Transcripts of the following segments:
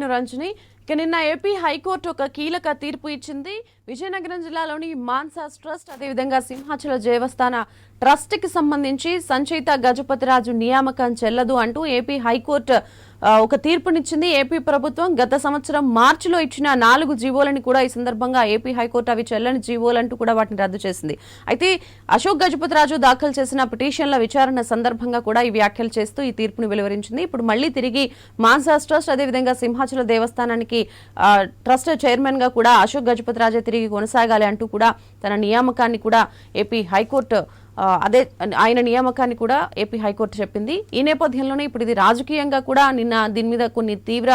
రంజని నిన్న AP high court ఒక కీలక తీర్పు ఇచ్చింది. విజయనగరం జిల్లాలోని మాన్సాస్ ట్రస్ట్ అదేవిధంగా సింహాచల దేవస్థాన ట్రస్ట్ కి సంబంధించి సంచయిత గజపతిరాజు నియామకం చెల్లదు అంటూ ఏపీ హైకోర్టు ఒక తీర్పునిచ్చింది. ఏపీ ప్రభుత్వం గత సంవత్సరం మార్చిలో ఇచ్చిన 4 జీవోలను కూడా ఈ సందర్భంగా ఏపీ హైకోర్టు అవి చెల్లని జీవోలంటూ కూడా వాటిని రద్దు చేసింది. అయితే అశోక్ గజపతిరాజు దాఖలు చేసిన పిటిషన్ల విచారణ సందర్భంగా కూడా ఈ వ్యాఖ్యలు చేస్తూ ఈ తీర్పును వెలువరించింది. ఇప్పుడు మళ్లీ తిరిగి మాన్సాస్ ట్రస్ట్ అదేవిధంగా సింహాచల దేవస్థానానికి ట్రస్ట్ చైర్మన్ గా కూడా అశోక్ గజపతిరాజే తిరిగి కొనసాగాలి అంటూ కూడా తన నియామకాన్ని కూడా ఏపీ హైకోర్టు అదే ఆయన నియామకాన్ని కూడా ఏపీ హైకోర్టు చెప్పింది. ఈ నేపథ్యంలోనే ఇప్పుడు ఇది రాజకీయంగా కూడా నిన్న దీని మీద కొన్ని తీవ్ర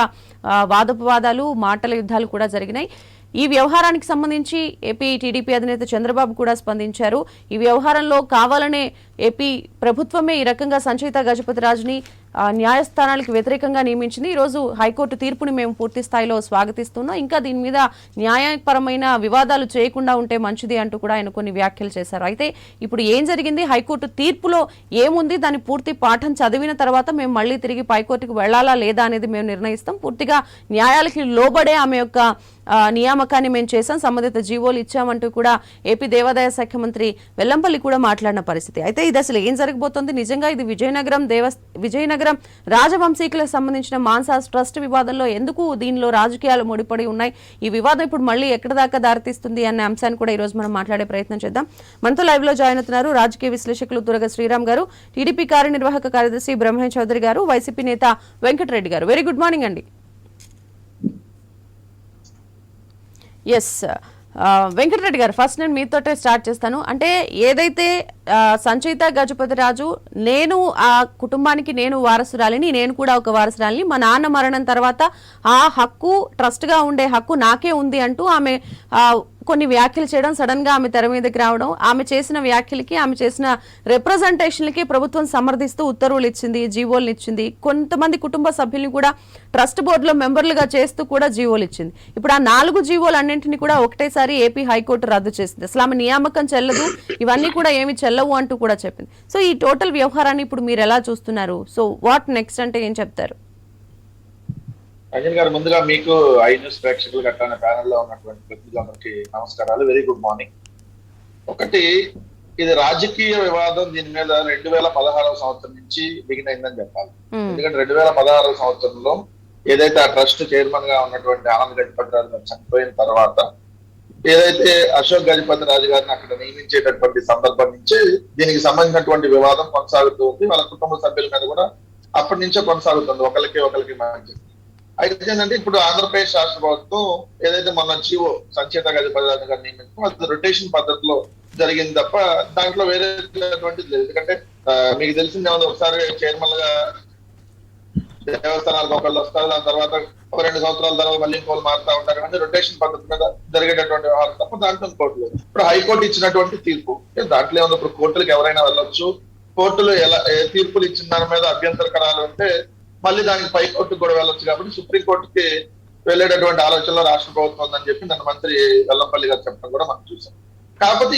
వాదోపవాదాలు మాటల యుద్ధాలు కూడా జరిగినాయి. ఈ వ్యవహారానికి సంబంధించి ఏపీ టీడీపీ అధినేత చంద్రబాబు కూడా స్పందించారు. ఈ వ్యవహారంలో కావాలనే ఏపీ ప్రభుత్వమే ఈ రకంగా సంచయిత గజపతిరాజుని న్యాయస్థానాలకు వ్యతిరేకంగా నియమించింది. ఈరోజు హైకోర్టు తీర్పుని మేము పూర్తి స్థాయిలో స్వాగతిస్తున్నాం. ఇంకా దీని మీద న్యాయపరమైన వివాదాలు చేయకుండా ఉంటే మంచిది అంటూ కూడా ఆయన కొన్ని వ్యాఖ్యలు చేశారు. అయితే ఇప్పుడు ఏం జరిగింది, హైకోర్టు తీర్పులో ఏముంది, దాని పూర్తి పాఠం చదివిన తర్వాత మేము మళ్ళీ తిరిగి పైకోర్టుకు వెళ్లాలా లేదా అనేది మేము నిర్ణయిస్తాం. పూర్తిగా న్యాయాలకి లోబడే ఆమె యొక్క నియామకాన్ని మేము చేశాం, సంబంధిత జీవోలు ఇచ్చామంటూ కూడా ఏపీ దేవాదాయ శాఖ మంత్రి వెల్లంపల్లి కూడా మాట్లాడిన పరిస్థితి. అయితే ఇది అసలు ఏం జరగబోతోంది, నిజంగా ఇది విజయనగరం రాజవంశీకులకు సంబంధించిన మాన్సాస్ ట్రస్ట్ వివాదంలో ఎందుకు దీనిలో రాజకీయాలు ముడిపడి ఉన్నాయి, ఈ వివాదం ఇప్పుడు మళ్ళీ ఎక్కడ దాకా దారితీస్తుంది అనే అంశాన్ని కూడా ఈ రోజు మనం మాట్లాడే ప్రయత్నం చేద్దాం. మనతో లైవ్ లో జాయిన్ అవుతున్నారు రాజకీయ విశ్లేషకులు దుర్గ శ్రీరామ్ గారు, టీడీపీ కార్యనిర్వాహక కార్యదర్శి బ్రహ్మణ్య చౌదరి గారు, వైసీపీ నేత వెంకటరెడ్డి గారు. వెరీ గుడ్ మార్నింగ్ అండి. ఎస్ వెంకటరెడ్డి గారు, ఫస్ట్ నేను మీతోటే స్టార్ట్ చేస్తాను. అంటే ఏదైతే సంచయిత గజపతిరాజు నేను ఆ కుటుంబానికి నేను వారసురాలిని, నేను కూడా ఒక వారసురాలిని, మా నాన్న మరణం తర్వాత ఆ హక్కు ట్రస్ట్గా ఉండే హక్కు నాకే ఉంది అంటూ ఆమె కొన్ని వ్యాఖ్యలు చేయడం, సడన్ గా ఆమె తెర మీదకి రావడం, ఆమె చేసిన వ్యాఖ్యలకి ఆమె చేసిన రిప్రజెంటేషన్లకి ప్రభుత్వం సమర్థిస్తూ ఉత్తర్వులు ఇచ్చింది, జీవోలు ఇచ్చింది. కొంతమంది కుటుంబ సభ్యుల్ని కూడా ట్రస్ట్ బోర్డులో మెంబర్లుగా చేస్తూ కూడా జీవోలు ఇచ్చింది. ఇప్పుడు ఆ 4 జీవోలు అన్నింటినీ కూడా ఒకటేసారి ఏపీ హైకోర్టు రద్దు చేసింది. అసలు ఆమె నియామకం చెల్లదు, ఇవన్నీ కూడా ఏమి చెల్లవు అంటూ కూడా చెప్పింది. సో ఈ టోటల్ వ్యవహారాన్ని ఇప్పుడు మీరు ఎలా చూస్తున్నారు? సో వాట్ నెక్స్ట్ అంటే ఏం చెప్తారు? అజయ్ గారు, ముందుగా మీకు ఐ న్యూస్ ప్రేక్షకులు గట్టాన ప్యానెల్లో ఉన్నటువంటి ప్రతినిధులందరికీ నమస్కారాలు. Very good morning. ఒకటి, ఇది రాజకీయ వివాదం దీని మీద 2016వ సంవత్సరం నుంచి బిగిన్ అయిందని చెప్పాలి. ఎందుకంటే 2016వ సంవత్సరంలో ఏదైతే ఆ ట్రస్ట్ చైర్మన్ గా ఉన్నటువంటి ఆనంద్ గజపతిరాజు గారు చనిపోయిన తర్వాత ఏదైతే అశోక్ గజపతిరాజు గారిని అక్కడ నియమించేటటువంటి సందర్భం నుంచి దీనికి సంబంధించినటువంటి వివాదం కొనసాగుతూ ఉంది. వాళ్ళ కుటుంబ సభ్యుల మీద కూడా అప్పటి నుంచే కొనసాగుతుంది, ఒకరికి మధ్య. అయితే ఏంటంటే ఇప్పుడు ఆంధ్రప్రదేశ్ రాష్ట్ర ప్రభుత్వం ఏదైతే మన జీవో సంచయిత గజపతిరాజు గారిని నియమించడం అది రొటేషన్ పద్ధతిలో జరిగింది తప్ప దాంట్లో వేరేటువంటిది లేదు. ఎందుకంటే మీకు తెలిసిందే, ఒకసారి చైర్మన్ గా దేవస్థానాలకు ఒకళ్ళు వస్తారు, దాని తర్వాత ఒక 2 సంవత్సరాల తర్వాత మళ్ళీ ఇంకోళ్ళు మారుతా ఉంటారు. అంటే రొటేషన్ పద్ధతి మీద జరిగేటటువంటి వ్యవహారం తప్ప దాంట్లో కోర్టులు. ఇప్పుడు హైకోర్టు ఇచ్చినటువంటి తీర్పు దాంట్లో ఏమన్నా ఇప్పుడు కోర్టులకు ఎవరైనా వెళ్ళొచ్చు. కోర్టులు తీర్పులు ఇచ్చిన దాని మీద అభ్యంతరకరాలు ఉంటే మళ్ళీ దానికి పై కోర్టుకు కూడా వెళ్ళొచ్చు. కాబట్టి సుప్రీంకోర్టుకి వెళ్ళేటటువంటి ఆలోచనలో రాష్ట్ర ప్రభుత్వం ఉందని చెప్పి నన్ను మంత్రి వెల్లంపల్లి గారు చెప్పడం కూడా మనం చూసాం. కాకపోతే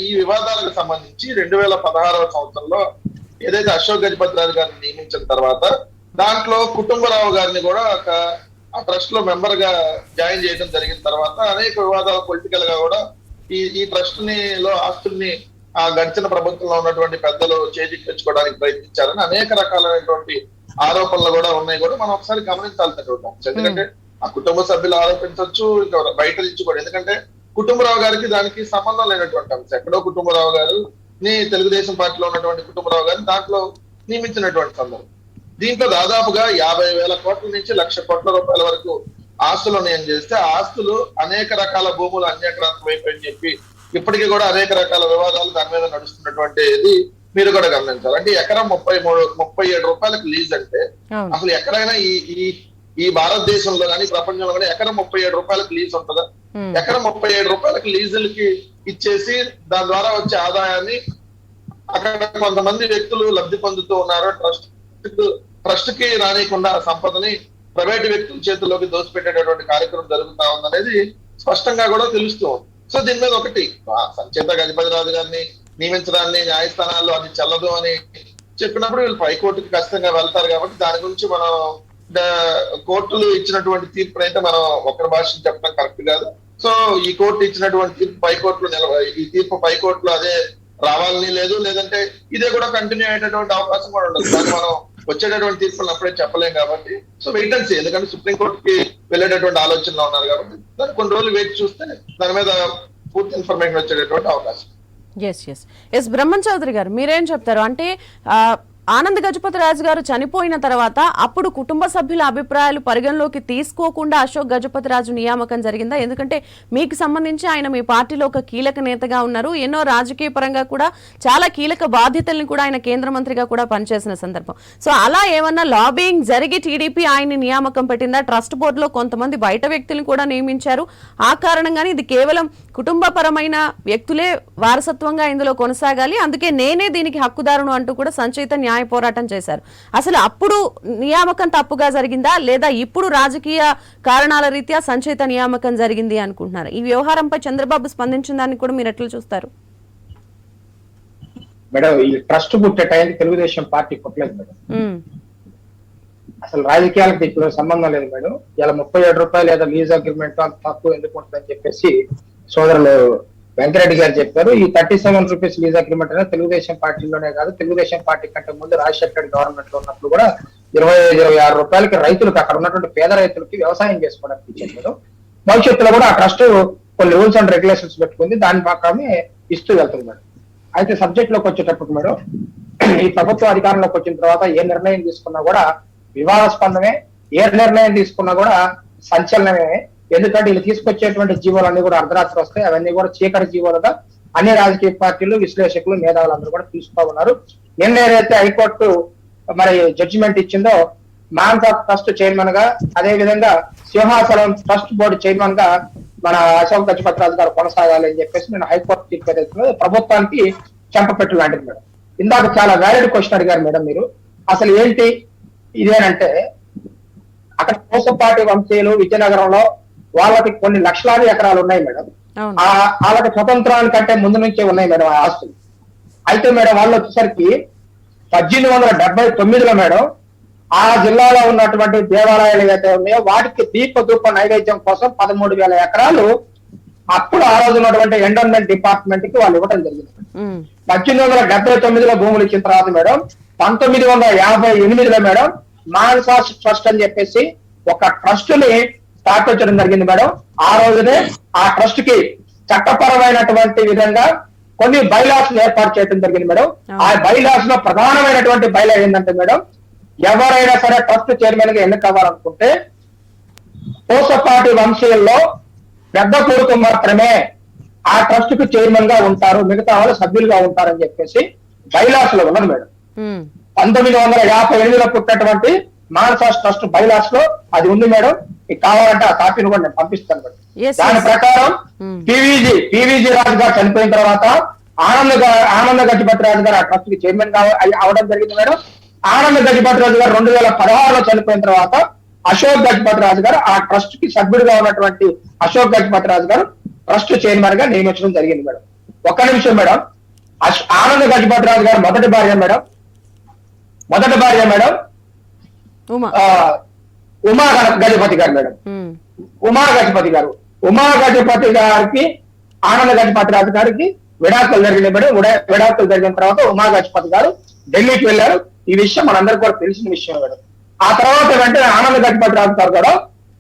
ఈ వివాదాలకు సంబంధించి 2016వ సంవత్సరంలో ఏదైతే అశోక్ గజపతిరాజు గారిని నియమించిన తర్వాత దాంట్లో కుటుంబరావు గారిని కూడా ఆ ట్రస్ట్ లో మెంబర్ గా జాయిన్ చేయడం జరిగిన తర్వాత అనేక వివాదాలు పొలిటికల్ గా కూడా ఈ ట్రస్ట్ లో ఆస్తుల్ని ఆ గడిచిన ప్రభుత్వంలో ఉన్నటువంటి పెద్దలు చేజిక్కించుకోవడానికి ప్రయత్నించారని అనేక రకాలైనటువంటి ఆరోపణలు కూడా ఉన్నాయి. కూడా మనం ఒకసారి గమనించాల్సినటువంటి అంశం. ఎందుకంటే ఆ కుటుంబ సభ్యులు ఆరోపించవచ్చు, ఇంకా బయట నుంచి కూడా. ఎందుకంటే కుటుంబరావు గారికి దానికి సంబంధం లేనటువంటి అంశం. ఎక్కడో కుటుంబరావు గారు తెలుగుదేశం పార్టీలో ఉన్నటువంటి కుటుంబరావు గారిని దాంట్లో నియమించినటువంటి సందర్భం. దీంట్లో దాదాపుగా 50,000 కోట్ల నుంచి 1,00,000 కోట్ల రూపాయల వరకు ఆస్తులు ఉన్నాయని చేస్తే ఆ ఆస్తులు అనేక రకాల భూములు అన్యాక్రాంతం అయిపోయని చెప్పి ఇప్పటికీ కూడా అనేక రకాల వివాదాలు దాని మీద నడుస్తున్నటువంటిది మీరు కూడా గమనించాలి. అంటే ఎకరం 37 రూపాయలకు లీజ్ అంటే అసలు ఎక్కడైనా ఈ భారతదేశంలో కానీ ప్రపంచంలో కానీ ఎకరం 37 రూపాయలకు లీజ్ ఉంటుందా? ఎకరం 37 రూపాయలకు లీజులకి ఇచ్చేసి దాని ద్వారా వచ్చే ఆదాయాన్ని అక్కడ కొంతమంది వ్యక్తులు లబ్ధి పొందుతూ ఉన్నారు. ట్రస్ట్ కి రానియకుండా సంపదని ప్రైవేటు వ్యక్తుల చేతుల్లోకి దోసిపెట్టేటటువంటి కార్యక్రమం జరుగుతా ఉందనేది స్పష్టంగా కూడా తెలుస్తూ ఉంది. సో దీని మీద ఒకటి, సంచయిత గజపతిరాజు గారిని నియమించడాన్ని న్యాయస్థానాల్లో అది చెల్లదు అని చెప్పినప్పుడు వీళ్ళు హైకోర్టుకి ఖచ్చితంగా వెళ్తారు. కాబట్టి దాని గురించి మనం కోర్టులు ఇచ్చినటువంటి తీర్పును అయితే మనం ఒకరి భాషను చెప్పడం కరెక్ట్ కాదు. సో ఈ కోర్టు ఇచ్చినటువంటి తీర్పు పైకోర్టులో ఈ తీర్పు పైకోర్టులో అదే రావాలని లేదు, లేదంటే ఇదే కూడా కంటిన్యూ అయ్యేటటువంటి అవకాశం కూడా ఉండదు. దాన్ని మనం వచ్చేటటువంటి తీర్పులను అప్పుడే చెప్పలేం కాబట్టి సో వెయిట్ అండ్ సీ. ఎందుకంటే సుప్రీంకోర్టుకి వెళ్ళేటటువంటి ఆలోచనలో ఉన్నారు కాబట్టి దాన్ని కొన్ని రోజులు వెయిట్ చూస్తే దాని మీద పూర్తి ఇన్ఫర్మేషన్ వచ్చేటటువంటి అవకాశం. ఎస్ బ్రహ్మన్ చౌదరి గారు, మీరేం చెప్తారు? అంటే ఆనంద్ గజపతి రాజు గారు చనిపోయిన తర్వాత అప్పుడు కుటుంబ సభ్యుల అభిప్రాయాలు పరిగణలోకి తీసుకోకుండా అశోక్ గజపతి రాజు నియామకం జరిగిందా? ఎందుకంటే మీకు సంబంధించి ఆయన మీ పార్టీలో ఒక కీలక నేతగా ఉన్నారు, ఎన్నో రాజకీయ పరంగా కూడా చాలా కీలక బాధ్యతల్ని కూడా ఆయన కేంద్ర మంత్రిగా కూడా పనిచేసిన సందర్భం. సో అలా ఏమన్నా లాబింగ్ జరిగి టీడీపీ ఆయన్ని నియామకం పెట్టిందా? ట్రస్ట్ బోర్డులో కొంతమంది బయట వ్యక్తులను కూడా నియమించారు. ఆ కారణంగానే ఇది కేవలం కుటుంబపరమైన వ్యక్తులే వారసత్వంగా ఇందులో కొనసాగాలి, అందుకే నేనే దీనికి హక్కుదారును అంటూ కూడా సంచయిత న్యాయ పోరాటం చేశారు. అసలు అప్పుడు నియామకం తప్పుగా జరిగిందా, లేదా ఇప్పుడు రాజకీయ కారణాల రీత్యా సంచయిత నియామకం జరిగింది అనుకుంటున్నారు? ఈ వ్యవహారంపై చంద్రబాబు స్పందించిన దాన్ని కూడా మీరు ఎట్లా చూస్తారు? మేడం, ఈ ట్రస్ట్ పుట్టే టైంకి తెలుగుదేశం పార్టీ పుట్టలేదు మేడం. అసలు రాజకీయాలకు ఇప్పుడు సంబంధం లేదు మేడం. ఇలా 37 రూపాయలు లేదా లీజ్ అగ్రిమెంట్ తక్కువ ఎందుకు ఉంటుందని చెప్పేసి సోదరులు వెంకరెడ్డి గారు చెప్పారు. ఈ 37 రూపీస్ లీజ్ అగ్రిమెంట్ అనేది తెలుగుదేశం పార్టీలోనే కాదు, తెలుగుదేశం పార్టీ కంటే ముందు రాజశేఖర్ గవర్నమెంట్ లో ఉన్నప్పుడు కూడా 25-26 రూపాయలకి రైతులకు, అక్కడ ఉన్నటువంటి పేద రైతులకి వ్యవసాయం చేసుకోవడానికి ఇచ్చారు మేడం. భవిష్యత్తులో కూడా ఆ ట్రస్ట్ కొన్ని రూల్స్ అండ్ రెగ్యులేషన్స్ పెట్టుకుంది, దాని ప్రకారమే ఇస్తూ వెళ్తుంది మేడం. అయితే సబ్జెక్ట్ లోకి వచ్చేటప్పుడు మేడం, ఈ ప్రభుత్వం అధికారంలోకి వచ్చిన తర్వాత ఏ నిర్ణయం తీసుకున్నా కూడా వివాదాస్పందమే, ఏ నిర్ణయం తీసుకున్నా కూడా సంచలనమే. ఎందుకంటే వీళ్ళు తీసుకొచ్చేటువంటి జీవోలన్నీ కూడా అర్ధరాత్రి వస్తాయి, అవన్నీ కూడా చీకటి జీవోలుగా అన్ని రాజకీయ పార్టీలు, విశ్లేషకులు, మేధావులందరూ కూడా చూస్తూ ఉన్నారు. నిన్న ఏదైతే హైకోర్టు మరి జడ్జిమెంట్ ఇచ్చిందో మాన్సా ట్రస్ట్ చైర్మన్ గా, అదే విధంగా సింహాచలం ట్రస్ట్ బోర్డు చైర్మన్ గా మన అశోక్ గజపతి రాజు గారు కొనసాగాలి అని చెప్పేసి నేను హైకోర్టు తీర్పు ఏదైతే ప్రభుత్వానికి చెంపపెట్టు లాంటిది మేడం. ఇందాక చాలా వ్యాలిడ్ క్వశ్చన్ అడిగారు మేడం మీరు. అసలు ఏంటి ఇదేనంటే, అక్కడ కోసపాటి వంశీయులు విజయనగరంలో వాళ్ళకి కొన్ని లక్షలాది ఎకరాలు ఉన్నాయి మేడం. వాళ్ళకి స్వతంత్రానికంటే ముందు నుంచే ఉన్నాయి మేడం ఆ ఆస్తులు. అయితే మేడం వాళ్ళు వచ్చేసరికి 1879లో మేడం ఆ జిల్లాలో ఉన్నటువంటి దేవాలయాలు ఏవైతే ఉన్నాయో వాటికి దీప నైవేద్యం కోసం 13,000 ఎకరాలు అప్పుడు ఆ రోజు ఉన్నటువంటి ఎండోన్మెంట్ డిపార్ట్మెంట్ కి వాళ్ళు ఇవ్వడం జరిగింది. 1879లో భూములు ఇచ్చిన తర్వాత మేడం 1958లో మేడం మాన్సా ట్రస్ట్ అని చెప్పేసి ఒక ట్రస్ట్ ని స్థాపించడం జరిగింది మేడం. ఆ రోజునే ఆ ట్రస్ట్ కి చట్టపరమైనటువంటి విధంగా కొన్ని బైలాస్ ఏర్పాటు చేయడం జరిగింది మేడం. ఆ బైలాస్ లో ప్రధానమైనటువంటి బైలా ఏంటంటే మేడం, ఎవరైనా సరే ట్రస్ట్ చైర్మన్ గా ఎన్నిక కావాలనుకుంటే కోసపాటి వంశీయుల్లో పెద్ద కొడుకు మాత్రమే ఆ ట్రస్ట్ కు చైర్మన్ గా ఉంటారు, మిగతా వాళ్ళు సభ్యులుగా ఉంటారని చెప్పేసి బైలాస్ లో ఉన్నది మేడం. 1958లో పుట్టినటువంటి మాన్సా ట్రస్ట్ బైలాస్ లో అది ఉంది మేడం. కావాలంటే ఆ కాపీని కూడా నేను పంపిస్తాను మేడం. దాని ప్రకారం పివిజి రాజు గారు చనిపోయిన తర్వాత ఆనంద గజపతి రాజు గారు ఆ ట్రస్ట్ కి చైర్మన్ అవడం జరిగింది మేడం. ఆనంద గజపతి రాజు గారు 2016లో చనిపోయిన తర్వాత అశోక్ గజపతి రాజు గారు ఆ ట్రస్ట్ కి సభ్యుడిగా ఉన్నటువంటి అశోక్ గజపతి రాజు గారు ట్రస్ట్ చైర్మన్ గా నియమించడం జరిగింది మేడం. ఒక్క నిమిషం మేడం. ఆనంద గజపతి రాజు గారు మొదటి భార్య మేడం ఉమా గజపతి గారు మేడం. ఉమా గజపతి గారికి ఆనంద గజపతి రాజు గారికి విడాకులు జరిగినాయి మేడం. విడాకులు జరిగిన తర్వాత ఉమా గజపతి గారు ఢిల్లీకి వెళ్ళారు. ఈ విషయం మనందరికీ కూడా తెలిసిన విషయం మేడం. ఆ తర్వాత వెంటనే ఆనంద గజపతి రాజు గారు కూడా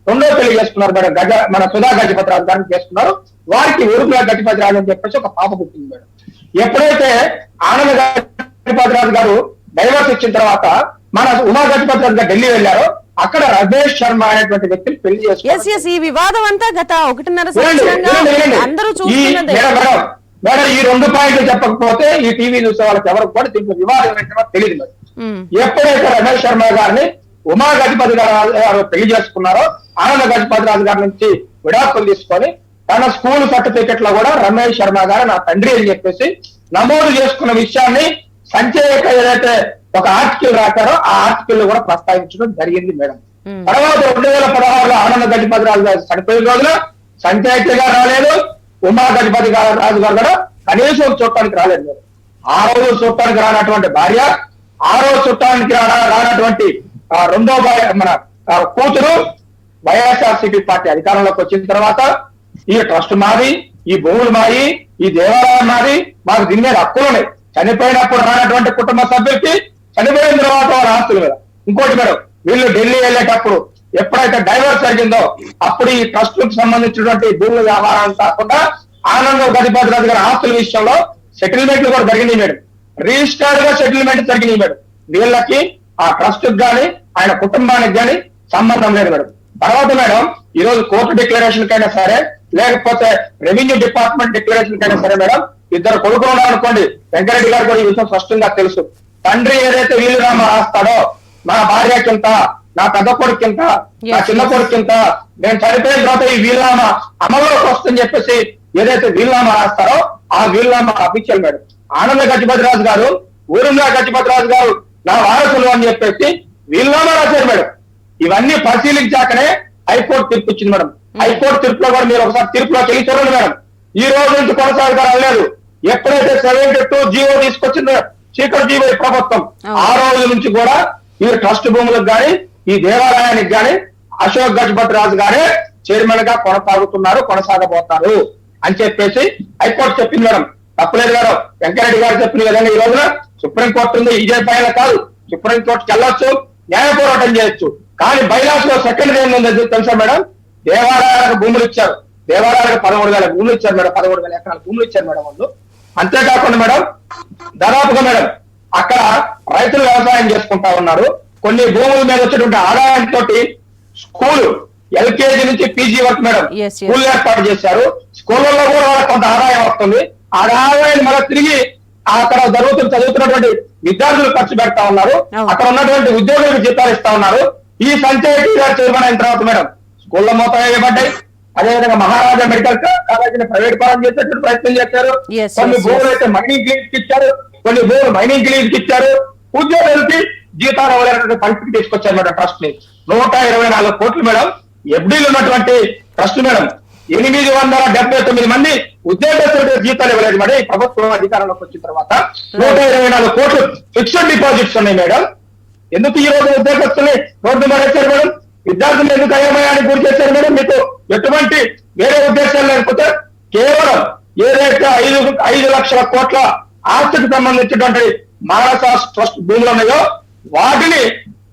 రెండో పెళ్లి చేసుకున్నారు మేడం. మన సుధా గజపతి రాజు గారిని చేసుకున్నారు. వారికి ఉరుకుల గజపతి రాజు అని చెప్పేసి ఒక పాప పుట్టింది మేడం. ఎప్పుడైతే ఆనంద గజపతి రాజు గారు డైవర్స్ ఇచ్చిన తర్వాత మన ఉమా గజపతి రాజు గారు ఢిల్లీ వెళ్ళారు. అక్కడ రమేష్ శర్మ అనేటువంటి వ్యక్తిని పెళ్లి చేసుకున్నారు. ఈ వివాదం అంతా గత 1.5 సంవత్సరంగా అందరూ చూస్తున్నదే మేడం. ఈ 2 పాయింట్లు చెప్పకపోతే ఈ టీవీ చూసే వాళ్ళకి ఎవరికి కూడా దీంట్లో వివాదం ఏంటో తెలియదు మేడం. ఎప్పుడైతే రమేష్ శర్మ గారిని ఉమా గజపతి గారు పెళ్లి చేసుకున్నారో ఆనంద గజపతి రాజు గారి నుంచి విడాకులు తీసుకొని తన స్కూల్ సర్టిఫికెట్ లో కూడా రమేష్ శర్మ గారు నా తండ్రి అని చెప్పేసి నమోదు చేసుకున్న విషయాన్ని సంచయిత ఏదైతే ఒక ఆర్టికల్ రాశారో ఆ ఆర్టికల్ కూడా ప్రస్తావించడం జరిగింది మేడం. తర్వాత 2016లో ఆనంద గజపతి రాజు గారు చనిపోయిన రోజున సంచయితగా రాలేదు, ఉమా గజపతి రాజు గారు కూడా కనీసం చూడటానికి రాలేదు మేడం. ఆ రోజు చూడటానికి రానటువంటి భార్య, ఆ రోజు చూడటానికి రానటువంటి రెండో భార్య మన కూతురు వైఎస్ఆర్సీపీ పార్టీ అధికారంలోకి వచ్చిన తర్వాత ఈ ట్రస్ట్ మాది, ఈ భూములు మాది, ఈ దేవాలయం మాది, మాకు దీని మీద హక్కులు ఉన్నాయి. చనిపోయినప్పుడు రానటువంటి కుటుంబ సభ్యులకి చనిపోయిన తర్వాత వాళ్ళ ఆస్తుల మీద. ఇంకోటి మేడం, వీళ్ళు ఢిల్లీ వెళ్ళేటప్పుడు ఎప్పుడైతే డైవర్స్ జరిగిందో అప్పుడు ఈ ట్రస్ట్ కు సంబంధించినటువంటి భూముల వ్యవహారాలు కాకుండా ఆనందం గజపతిరాజు గారి ఆస్తుల విషయంలో సెటిల్మెంట్లు కూడా జరిగినాయి మేడం. రిజిస్టర్డ్ గా సెటిల్మెంట్ జరిగినాయి మేడం. వీళ్ళకి ఆ ట్రస్ట్ గాని ఆయన కుటుంబానికి గాని సంబంధం లేదు మేడం. తర్వాత మేడం, ఈ రోజు కోర్టు డిక్లరేషన్ కైనా సరే లేకపోతే రెవెన్యూ డిపార్ట్మెంట్ డిక్లరేషన్ కైనా సరే మేడం, ఇద్దరు కొడుకులు ఉన్నారనుకోండి, వెంకరెడ్డి గారు కూడా ఈ విషయం స్పష్టంగా తెలుసు. తండ్రి ఏదైతే వీలునామా రాస్తాడో నా భార్యకింత, నా పెద్ద కొడుకింత, నా చిన్న కొడుకింత, నేను చనిపోయిన తర్వాత ఈ వీలునామా అమల్లోకి వస్తుందని చెప్పేసి ఏదైతే వీలునామా రాస్తారో ఆ వీలునామా అఫీషియల్ మేడం. ఆనంద గజపతిరాజు గారు, ఊరుందా గజపతిరాజు గారు నా వారసులు అని చెప్పేసి వీలునామా రాశారు మేడం. ఇవన్నీ పరిశీలించాకనే హైకోర్టు తీర్పు ఇచ్చింది మేడం. హైకోర్టు తీర్పులో కూడా మీరు ఒకసారి తీర్పులో చెల్లి చూడండి మేడం. ఈ రోజు నుంచి కొనసాగుతారు లేదు. ఎప్పుడైతే 72 జీవో తీసుకొచ్చిందో చీకటి జీవో ప్రభుత్వం, ఆ రోజు నుంచి కూడా ఈ ట్రస్ట్ భూములకు గాని ఈ దేవాలయానికి గాని అశోక్ గజపతిరాజు గారే చైర్మన్ గా కొనసాగబోతారు అని చెప్పేసి హైకోర్టు చెప్పింది మేడం. తప్పలేదు గారు, వెంకరెడ్డి గారు చెప్పిన విధంగా ఈ రోజున సుప్రీంకోర్టు ఉంది. ఇదే పైన కాదు, సుప్రీంకోర్టుకి వెళ్ళొచ్చు, న్యాయ పోరాటం చేయొచ్చు. కానీ బైలాస్ లో సెకండ్ ఏముంది తెలుసా మేడం? దేవాలయాలకు భూములు ఇచ్చారు. దేవాలయాలకు 13,000 భూములు ఇచ్చారు మేడం. 13,000 ఎకరాల భూములు ఇచ్చారు మేడం వాళ్ళు. అంతేకాకుండా మేడం, దాదాపుగా మేడం అక్కడ రైతులు వ్యవసాయం చేసుకుంటా ఉన్నారు. కొన్ని భూముల మీద వచ్చేటువంటి ఆదాయంతో స్కూల్ ఎల్కేజీ నుంచి పీజీ వరకు మేడం స్కూల్ ఏర్పాటు చేశారు. స్కూళ్ళలో కూడా వాళ్ళకి కొంత ఆదాయం వస్తుంది. ఆ ఆదాయాన్ని మళ్ళీ తిరిగి అక్కడ చదువుతున్నటువంటి విద్యార్థులు ఖర్చు పెడతా ఉన్నారు. అక్కడ ఉన్నటువంటి ఉద్యోగులకు జీతాలు ఇస్తా ఉన్నారు. ఈ పంచాయతీ గారు చైర్మన్ అయిన తర్వాత మేడం స్కూళ్ళ మొత్తం వేయబడ్డాయి. అదేవిధంగా మహారాజా మెడికల్ కాలేజీని ప్రైవేట్ పరం చేసేటువంటి ప్రయత్నం చేశారు. కొన్ని భూములు అయితే మైనింగ్ లీజ్ ఇచ్చారు, కొన్ని భూములు మైనింగ్ లీజ్ ఇచ్చారు. ఉద్యోగులకి జీతాలు ఇవ్వలేనటువంటి పరిస్థితి తీసుకొచ్చారు మేడం. ట్రస్ట్ ని 124 కోట్లు మేడం. ఎఫ్డీలు ఉన్నటువంటి ట్రస్ట్ మేడం 879 మంది ఉద్యోగస్తులకు జీతాలు ఇవ్వలేదు మేడం. ఈ ప్రభుత్వం అధికారంలోకి వచ్చిన తర్వాత 124 కోట్లు ఫిక్స్డ్ డిపాజిట్స్ ఉన్నాయి మేడం. ఎందుకు ఈ రోజు ఉద్యోగస్తుల్ని రోడ్డు పడేశారు మేడం? విద్యార్థులు ఎందుకు అయోమయానికి గురి చేశారు మేడం? మీకు ఎటువంటి వేరే ఉద్దేశాలు లేకపోతే కేవలం ఏదైతే 5 లక్షల కోట్ల ఆస్తికి సంబంధించినటువంటి మానస ట్రస్ట్ భూములు ఉన్నాయో వాటిని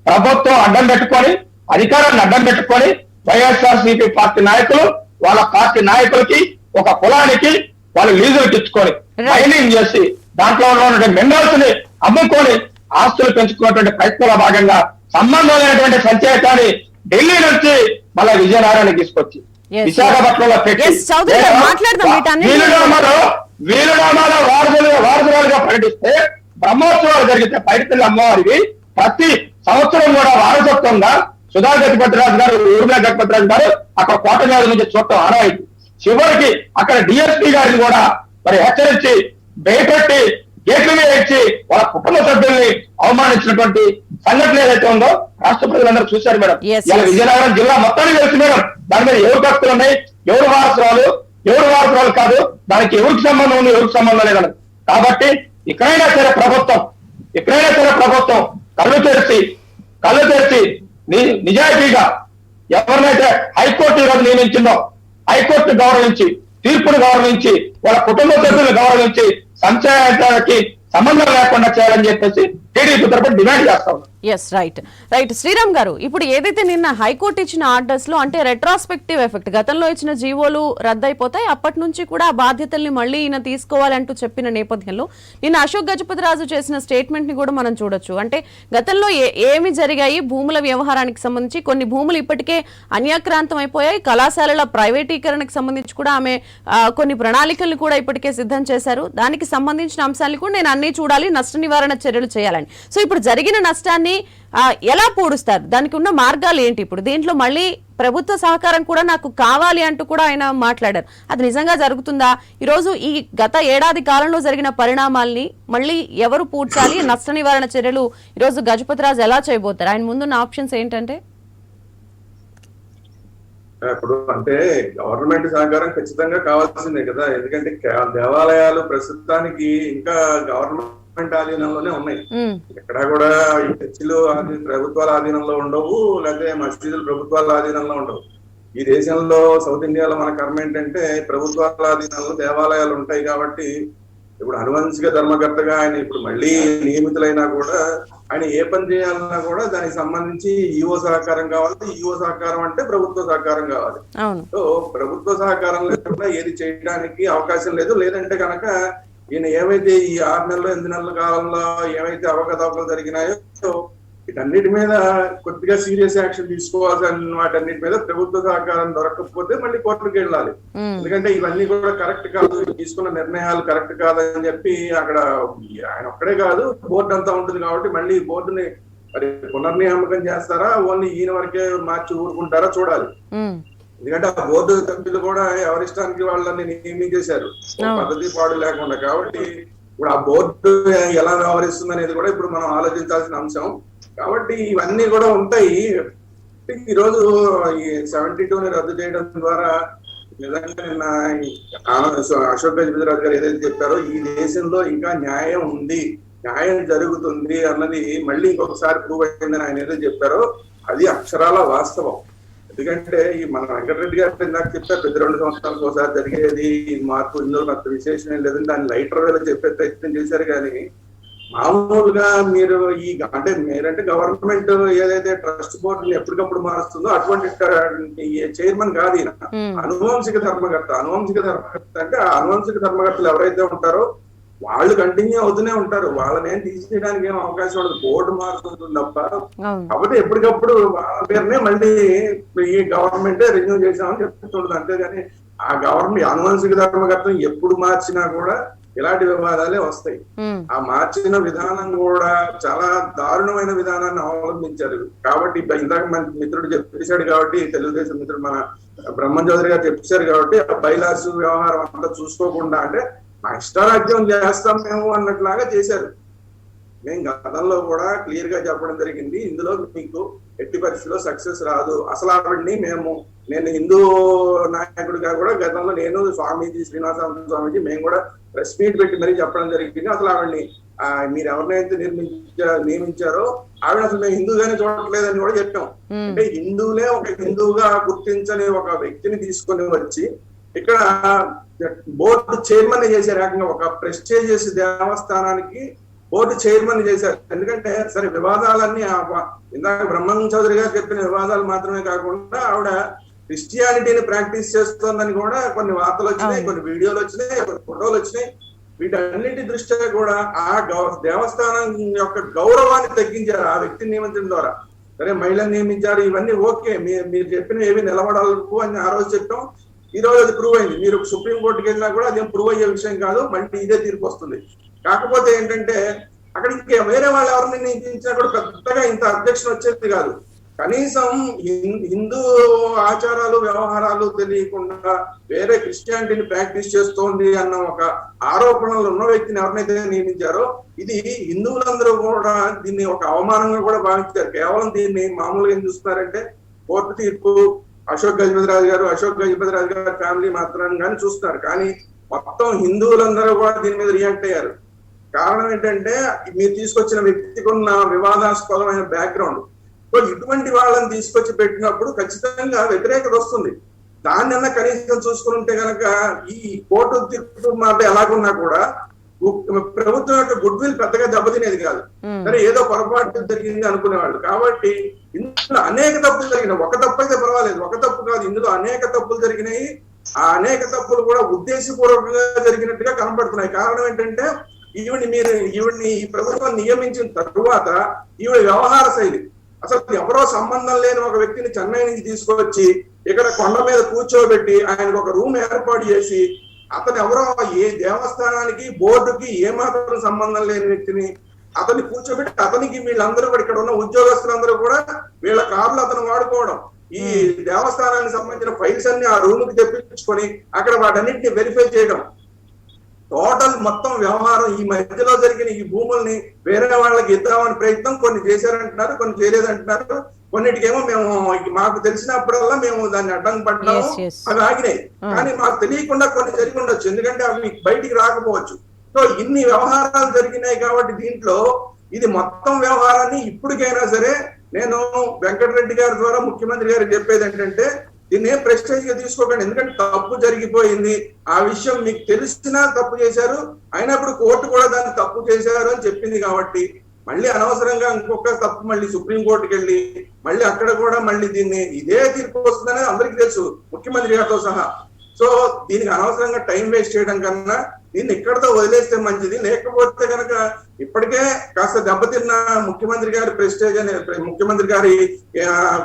ప్రభుత్వం అడ్డం పెట్టుకొని, అధికారాన్ని అడ్డం పెట్టుకొని వైఎస్ఆర్సీపీ పార్టీ నాయకులు వాళ్ళ పార్టీ నాయకులకి ఒక కులానికి వాళ్ళు లీజులు తెచ్చుకొని మైనింగ్ చేసి దాంట్లో ఉన్నటువంటి మినరల్స్ ని అమ్ముకొని ఆస్తులు పెంచుకున్నటువంటి ప్రయత్నంలో భాగంగా సంబంధం లేనటువంటి సంచయకాన్ని ఢిల్లీ నుంచి మళ్ళా విజయనగరానికి తీసుకొచ్చి విశాఖపట్నంలో పెట్టి వీలునామాలో వారసులుగా ప్రకటిస్తే బ్రహ్మోత్సవాలు జరిగితే పైడితల్లి అమ్మవారికి ప్రతి సంవత్సరం కూడా వారసత్వంగా సుధా గజపతిరాజు గారు, ఊర్మిళ గజపతిరాజు గారు అక్కడ కోట మీద నుంచి చూడటం ఆనవాయితీ. చివరికి అక్కడ డిఎస్పీ గారిని కూడా మరి హెచ్చరించి భయపెట్టి గేట్లు మీద ఇచ్చి వాళ్ళ కుటుంబ సభ్యుల్ని అవమానించినటువంటి సంఘటన ఏదైతే ఉందో రాష్ట్ర ప్రజలందరూ చూశారు మేడం. ఇలా విజయనగరం జిల్లా మొత్తానికి తెలుసు మేడం. దాని మీద ఎవరు హక్కులు ఉన్నాయి, ఎవరు వారసురాలు కాదు, దానికి ఎవరికి సంబంధం ఉంది, ఎవరికి సంబంధం లేదని. కాబట్టి ఇక్కడైనా సరే ప్రభుత్వం కళ్ళు తెరిచి నిజాయితీగా ఎవరినైతే హైకోర్టు ఈరోజు నియమించిందో హైకోర్టు గౌరవించి, తీర్పును గౌరవించి, వాళ్ళ కుటుంబ సభ్యులను గౌరవించి సంచయానికి సంబంధం లేకుండా చేయాలని చెప్పేసి టీడీపీ తరపున డిమాండ్ చేస్తా ఉన్నాం. Yes, right. శ్రీరామ్ గారు, ఇప్పుడు ఏదైతే నిన్న హైకోర్టు ఇచ్చిన ఆర్డర్స్ లో అంటే రెట్రాస్పెక్టివ్ ఎఫెక్ట్, గతంలో ఇచ్చిన జీవోలు రద్దయిపోతాయి, అప్పటి నుంచి కూడా బాధ్యతల్ని మళ్ళీ ఈయన తీసుకోవాలంటూ చెప్పిన నేపథ్యంలో నిన్న అశోక్ గజపతిరాజు చేసిన స్టేట్మెంట్ ని కూడా మనం చూడొచ్చు. అంటే గతంలో ఏమి జరిగాయి, భూముల వ్యవహారానికి సంబంధించి కొన్ని భూములు ఇప్పటికే అన్యాక్రాంతం అయిపోయాయి, కళాశాలల ప్రైవేటీకరణకు సంబంధించి కూడా ఆమె కొన్ని ప్రణాళికలను కూడా ఇప్పటికే సిద్ధం చేశారు. దానికి సంబంధించిన అంశాలను కూడా నేను అన్ని చూడాలి, నష్ట నివారణ చర్యలు చేయాలని. సో ఇప్పుడు జరిగిన నష్టాన్ని ఎలా పూడుస్తారు, దానికి ఉన్న మార్గాలు ఏంటి? ఇప్పుడు దీంట్లో మళ్ళీ ప్రభుత్వ సహకారం కూడా నాకు కావాలి అంటూ కూడా ఆయన మాట్లాడారు. అది నిజంగా జరుగుతుందా? ఈరోజు ఈ గత ఏడాది కాలంలో జరిగిన పరిణామాల్ని మళ్ళీ ఎవరు పూడ్చాలి, నష్ట నివారణ చర్యలు ఈరోజు గజపతిరాజు ఎలా చేయబోతారు? ఆయన ముందున్న ఆప్షన్స్ ఏంటంటే ఇప్పుడు అంటే గవర్నమెంట్ సహకారం ఖచ్చితంగా కావాల్సిందే కదా. ఎందుకంటే దేవాలయాలు ప్రస్తుతానికి ఇంకా గవర్నమెంట్ గవర్నమెంట్ ఆధీనంలోనే ఉన్నాయి. ఉమ్, ఎక్కడా కూడా ఈ చర్చిలు ప్రభుత్వాల ఆధీనంలో ఉండవు, లేకపోతే మసీదులు ప్రభుత్వాల ఆధీనంలో ఉండవు. ఈ దేశంలో సౌత్ ఇండియాలో మన కర్మ ఏంటంటే ప్రభుత్వాల ఆధీనంలో దేవాలయాలు ఉంటాయి. కాబట్టి ఇప్పుడు అనువంశిక ధర్మకర్తగా ఆయన ఇప్పుడు మళ్ళీ నియమితులైనా కూడా ఆయన ఏ పని చేయాలన్నా కూడా దానికి సంబంధించి ఈఓ సహకారం కావాలి. ఈఓ సహకారం అంటే ప్రభుత్వ సహకారం కావాలి. అవును. సో ప్రభుత్వ సహకారం లేకుండా ఏది చేయడానికి అవకాశం లేదు. లేదంటే కనుక ఈయన ఏవైతే ఈ 6 నెలలు 8 నెలల కాలంలో ఏవైతే అవకతవకలు జరిగినాయో వీటన్నిటి మీద కొద్దిగా సీరియస్ యాక్షన్ తీసుకోవాల్సిన వాటన్నిటి మీద ప్రభుత్వ సహకారం దొరకకపోతే మళ్ళీ కోర్టుకు వెళ్ళాలి. ఎందుకంటే ఇవన్నీ కూడా కరెక్ట్ కాదు, తీసుకున్న నిర్ణయాలు కరెక్ట్ కాదని చెప్పి అక్కడ ఆయన ఒక్కడే కాదు బోర్డు అంతా ఉంటుంది. కాబట్టి మళ్ళీ బోర్డుని మరి పునర్నియామకం చేస్తారా, ఓన్లీ ఈయన వరకే మార్చి ఊరుకుంటారా చూడాలి. ఎందుకంటే ఆ బోర్డు సభ్యులు కూడా ఎవరిష్టానికి వాళ్ళని నియమించేశారు పద్ధతి పాడు లేకుండా. కాబట్టి ఇప్పుడు ఆ బోర్డు ఎలా వ్యవహరిస్తుంది అనేది కూడా ఇప్పుడు మనం ఆలోచించాల్సిన అంశం. కాబట్టి ఇవన్నీ కూడా ఉంటాయి. ఈ రోజు ఈ 72ని రద్దు చేయడం ద్వారా నిజంగా నిన్న అశోక్ గజపతిరాజు గారు ఏదైతే చెప్పారో ఈ దేశంలో ఇంకా న్యాయం ఉంది, న్యాయం జరుగుతుంది అన్నది మళ్ళీ ఇంకొకసారి ప్రూవ్ అయిందని ఆయన ఏదైతే చెప్పారో అది అక్షరాల వాస్తవం. ఎందుకంటే ఈ మన వెంకటరెడ్డి గారు ఇందాక చెప్పారు ప్రతి 2 సంవత్సరాలకు ఒకసారి జరిగేది మార్పు, ఇందులో నాకు విశేషం ఏం లేదని దాన్ని లైటర్ వేలో చెప్పే ప్రయత్నం చేశారు. కానీ మామూలుగా మీరు అంటే మీరంటే గవర్నమెంట్ ఏదైతే ట్రస్ట్ బోర్డుని ఎప్పటికప్పుడు మారుస్తుందో అటువంటి చైర్మన్ కాదు ఈయన. అనువంశిక ధర్మకర్త. అనువంశిక ధర్మకర్త అంటే ఆ అనువంశిక ధర్మకర్తలు ఎవరైతే ఉంటారో వాళ్ళు కంటిన్యూ అవుతూనే ఉంటారు. వాళ్ళని ఏం తీసేయడానికి ఏం అవకాశం ఉండదు, బోర్డు మారుతుంది తప్ప. కాబట్టి ఎప్పటికప్పుడు వాళ్ళ పేరునే మళ్ళీ ఈ గవర్నమెంటే రెన్యూ చేసామని చెప్తుండదు. అంతేగాని ఆ గవర్నమెంట్ అనువంశిక ధర్మకర్తను ఎప్పుడు మార్చినా కూడా ఇలాంటి వివాదాలే వస్తాయి. ఆ మార్చిన విధానం కూడా చాలా దారుణమైన విధానాన్ని అవలంబించారు. కాబట్టి ఇందాక మన మిత్రుడు చెప్పేశాడు కాబట్టి, తెలుగుదేశం మిత్రుడు మన బ్రహ్మం చౌదరి గారు చెప్పేశారు కాబట్టి ఆ బైలాస్ వ్యవహారం అంతా చూసుకోకుండా అంటే మా ఇష్టారాజ్యం చేస్తాం మేము అన్నట్లాగా చేశారు. మేము గతంలో కూడా క్లియర్ గా చెప్పడం జరిగింది, ఇందులో మీకు ఎట్టి పరిస్థితిలో సక్సెస్ రాదు. అసలు ఆవిడ్ని నేను హిందూ నాయకుడిగా కూడా గతంలో నేను స్వామీజీ శ్రీనివాస స్వామీజీ మేము కూడా ప్రెస్ మీట్ పెట్టి మరీ చెప్పడం జరిగింది. అసలు ఆవిడ్ని మీరు ఎవరినైతే నియమించారో ఆవిడ అసలు మేము హిందూగానే చూడట్లేదని కూడా చెప్పాం. అంటే హిందువులే ఒక హిందువుగా గుర్తించని ఒక వ్యక్తిని తీసుకొని వచ్చి ఇక్కడ బోర్డు చైర్మన్ చేశారు. ఏకంగా ఒక ప్రెస్టేజియస్ దేవస్థానానికి బోర్డు చైర్మన్ చేశారు. ఎందుకంటే సరే వివాదాలన్నీ ఇందాక బ్రహ్మం చౌదరి గారు చెప్పిన వివాదాలు మాత్రమే కాకుండా ఆవిడ క్రిస్టియానిటీని ప్రాక్టీస్ చేస్తోందని కూడా కొన్ని వార్తలు వచ్చినాయి, కొన్ని వీడియోలు వచ్చినాయి, కొన్ని ఫోటోలు వచ్చినాయి. వీటన్నిటి దృష్ట్యా కూడా ఆ దేవస్థానం యొక్క గౌరవాన్ని తగ్గించారు ఆ వ్యక్తిని నియమించడం ద్వారా. సరే మహిళను నియమించారు, ఇవన్నీ ఓకే, మీరు చెప్పిన ఏవి నిలబడాలకు అని ఆ రోజు చెప్పాం. ఈ రోజు అది ప్రూవ్ అయింది. మీరు సుప్రీంకోర్టుకి వెళ్ళినా కూడా అదేం ప్రూవ్ అయ్యే విషయం కాదు, మళ్ళీ ఇదే తీర్పు వస్తుంది. కాకపోతే ఏంటంటే అక్కడ ఇంకా వేరే వాళ్ళు ఎవరిని నియమించినా కూడా పెద్దగా ఇంత అబ్జెక్షన్ వచ్చేది కాదు. కనీసం హిందూ ఆచారాలు వ్యవహారాలు తెలియకుండా వేరే క్రిస్టియానిటీని ప్రాక్టీస్ చేస్తోంది అన్న ఒక ఆరోపణలు ఉన్న వ్యక్తిని ఎవరినైతే నియమించారో ఇది హిందువులందరూ కూడా దీన్ని ఒక అవమానంగా కూడా భావించారు. కేవలం దీన్ని మామూలుగా ఏం చూస్తున్నారంటే కోర్టు తీర్పు అశోక్ గజపతిరాజు గారు ఫ్యామిలీ మాత్రంగానే చూస్తున్నారు. కానీ మొత్తం హిందువులందరూ కూడా దీని మీద రియాక్ట్ అయ్యారు. కారణం ఏంటంటే మీరు తీసుకొచ్చిన వ్యక్తికి ఉన్న వివాదాస్పదమైన బ్యాక్గ్రౌండ్. సో ఇటువంటి వాళ్ళని తీసుకొచ్చి పెట్టినప్పుడు ఖచ్చితంగా వ్యతిరేకత వస్తుంది. దాన్నన్నా కనీసం చూసుకుని ఉంటే కనుక ఈ కోర్టు తీర్పు మాట ఎలాగున్నా కూడా ప్రభుత్వం యొక్క గుడ్ విల్ పెద్దగా దెబ్బతినేది కాదు. సరే ఏదో పొరపాటు జరిగింది అనుకునేవాళ్ళు. కాబట్టి ఇందులో అనేక తప్పులు జరిగినాయి. ఒక తప్పు అయితే పర్వాలేదు, ఒక తప్పు కాదు, ఇందులో అనేక తప్పులు జరిగినాయి. ఆ అనేక తప్పులు కూడా ఉద్దేశపూర్వకంగా జరిగినట్టుగా కనబడుతున్నాయి. కారణం ఏంటంటే ఈవిడ్ని ఈ ప్రభుత్వం నియమించిన తరువాత ఈవిడ వ్యవహార శైలి అసలు ఎవరో సంబంధం లేని ఒక వ్యక్తిని చెన్నై నుంచి తీసుకొచ్చి ఇక్కడ కొండ మీద కూర్చోబెట్టి ఆయనకు ఒక రూమ్ ఏర్పాటు చేసి అతను ఎవరో ఏ దేవస్థానానికి బోర్డుకి ఏమాత్రం సంబంధం లేని వ్యక్తిని అతన్ని కూర్చోబెట్టి అతనికి వీళ్ళందరూ కూడా ఇక్కడ ఉన్న ఉద్యోగస్తులందరూ కూడా వీళ్ళ కార్లు అతను వాడుకోవడం, ఈ దేవస్థానానికి సంబంధించిన ఫైల్స్ అన్ని ఆ రూమ్ కి తెప్పించుకొని అక్కడ వాటన్నింటినీ వెరిఫై చేయడం, టోటల్ మొత్తం వ్యవహారం ఈ మధ్యలో జరిగిన ఈ భూముల్ని వేరే వాళ్ళకి ఇద్దామని ప్రయత్నం కొన్ని చేశారంటున్నారు, కొన్ని చేయలేదంటున్నారు. కొన్నిటికేమో మేము మాకు తెలిసినప్పుడల్లా మేము దాన్ని అడ్డం పడ్డాము, అవి ఆగినాయి. కానీ మాకు తెలియకుండా కొన్ని జరిగి ఉండొచ్చు, ఎందుకంటే అవి బయటికి రాకపోవచ్చు. సో ఇన్ని వ్యవహారాలు జరిగినాయి కాబట్టి దీంట్లో ఇది మొత్తం వ్యవహారాన్ని ఇప్పటికైనా సరే నేను వెంకటరెడ్డి గారి ద్వారా ముఖ్యమంత్రి గారికి చెప్పేది ఏంటంటే దీన్ని ఏం ప్రెస్టేజ్ గా తీసుకోకండి, ఎందుకంటే తప్పు జరిగిపోయింది, ఆ విషయం మీకు తెలిసినా తప్పు చేశారు, అయినప్పుడు కోర్టు కూడా దాన్ని తప్పు చేశారు అని చెప్పింది కాబట్టి మళ్ళీ అనవసరంగా ఇంకొక తప్పు మళ్ళీ సుప్రీంకోర్టుకి వెళ్ళి మళ్ళీ అక్కడ కూడా మళ్ళీ దీన్ని ఇదే తీర్పు వస్తుందనేది అందరికీ తెలుసు, ముఖ్యమంత్రి గారితో సహా. సో దీనికి అనవసరంగా టైం వేస్ట్ చేయడం కన్నా దీన్ని ఇక్కడతో వదిలేస్తే మంచిది. లేకపోతే కనుక ఇప్పటికే కాస్త దెబ్బతిన్న ముఖ్యమంత్రి గారి ప్రెస్టేజ్ అనే ముఖ్యమంత్రి గారి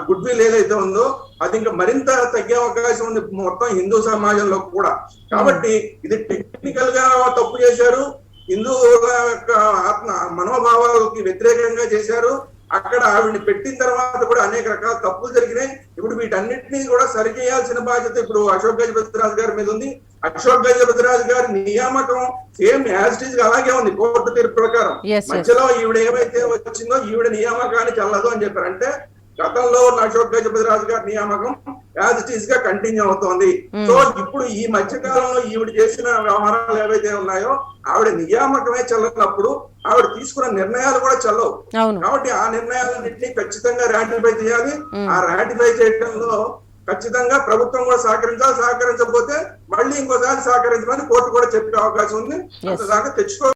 గుడ్ విల్ ఏదైతే ఉందో అది ఇంకా మరింత తగ్గే అవకాశం ఉంది మొత్తం హిందూ సమాజంలో కూడా. కాబట్టి ఇది టెక్నికల్ గా తప్పు చేశారు, హిందువుల యొక్క ఆత్మ మనోభావాలకి వ్యతిరేకంగా చేశారు. అక్కడ ఆవిడని పెట్టిన తర్వాత కూడా అనేక రకాల తప్పులు జరిగినాయి. ఇప్పుడు వీటన్నిటినీ కూడా సరిచేయాల్సిన బాధ్యత ఇప్పుడు అశోక్ గజపతిరాజు గారి మీద ఉంది. అశోక్ గజపతిరాజు గారి నియామకం సేమ్ యాజ్ ఇట్ ఈజ్ అలాగే ఉంది కోర్టు తీర్పు ప్రకారం. మధ్యలో ఈవిడ ఏమైతే వచ్చిందో ఈవిడ నియామకాన్ని చెల్లదు అని చెప్పారు. అంటే గతంలో ఉన్న అశోక్ గజపతిరాజు గారి నియామకం యాజ్ ఇట్ ఈజ్ గా కంటిన్యూ అవుతోంది. సో ఇప్పుడు ఈ మధ్య కాలంలో ఈవిడ చేసిన వ్యవహారాలు ఏవైతే ఉన్నాయో ఆవిడ నియామకమే చెల్లనప్పుడు ఆవిడ తీసుకున్న నిర్ణయాలు కూడా చెల్లవు. కాబట్టి ఆ నిర్ణయాలన్నింటినీ ఖచ్చితంగా రాటిఫై చేయాలి. ఆ రాటిఫై చేయడంలో ఖచ్చితంగా ప్రభుత్వం కూడా సహకరించాలి. సహకరించకపోతే మళ్ళీ ఇంకోసారి సహకరించమని కోర్టు కూడా చెప్పే అవకాశం ఉంది. అంతదాకా తెచ్చుకో